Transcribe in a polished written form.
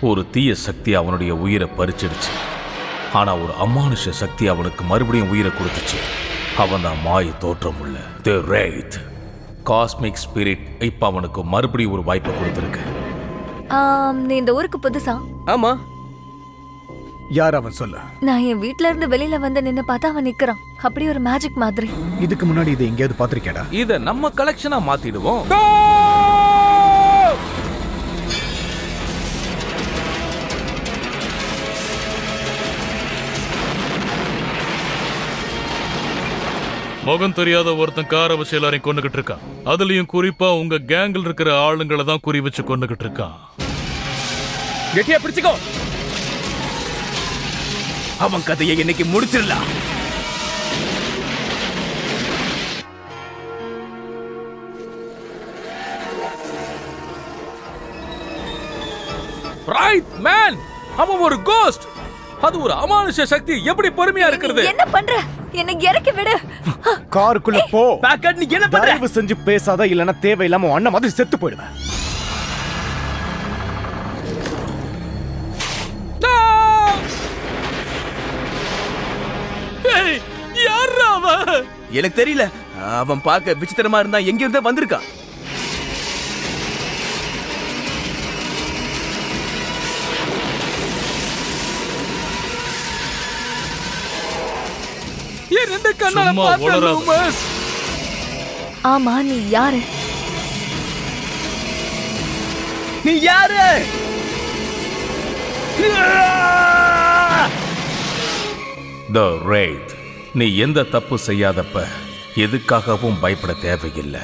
ஒரு தீய சக்தி அவனுடைய உயிரை பறிச்சிடுச்சு. ஆனா ஒரு அமானுஷ சக்தி அவனுக்கு மறுபடியும் உயிரை கொடுத்துச்சு. அவன் தான் மாய தோற்றம் உள்ள தி ரெய்த் காஸ்மிக் ஸ்பிரிட். இப்ப அவனுக்கு மறுபடியும் ஒரு வாய்ப்பை கொடுத்துருக்கு. நீ இந்த ஊருக்கு புதுசா? ஆமா. யார் அவன் சொல்ல? நான் என் வீட்ல இருந்து வெளியில வந்து நின்னு பார்த்தா அவன் நிக்கிறான். அப்படி ஒரு மேஜிக் மாதிரி. இதுக்கு முன்னாடி இதை எங்கேயாவது பாத்திருக்கேடா? இத நம்ம கலெக்ஷனா மாத்திடுவோம். முகம் தெரியாத ஒருத்தன் கார வச்சு எல்லாரையும் கொண்டுகிட்டு இருக்கான். அதுலயும் குறிப்பா உங்க கேங்கில் இருக்கிற ஆளுங்களை தான் குறி வச்சு கொண்டுகிட்டு இருக்கான். கெட்டியா பிடிச்சுக்கோ. அவன் கதையை இன்னைக்கு முடிச்சிடலாம். ரைட் மேன், அவன் ஒரு கோஸ்ட். அது ஒரு அமானுஷ சக்தி. எப்படி பொறுமையா இருக்கிறது? என்ன பண்ற? என்ன இறக்கி விடு. காருக்குள்ள போ. பேக்கட், நீ என்ன பண்ற? தயவு செஞ்சு பேசாத, இல்லனா தேவையில்லாம அண்ணன் மாதிரி செத்து போயிடுவேன். யாரா அவன்? எனக்கு தெரியல. அவன் பார்க்க விசித்திரமா இருந்தா எங்க இருந்தா வந்திருக்கான். ரெண்டு கண்ணால பார்த்தேன். ஆமா, நீ யாரு? நீ யாரு? தி ரெய்த். நீ எந்த தப்பு செய்யாதப்ப எதுக்காகவும் பயப்பட தேவையில்லை.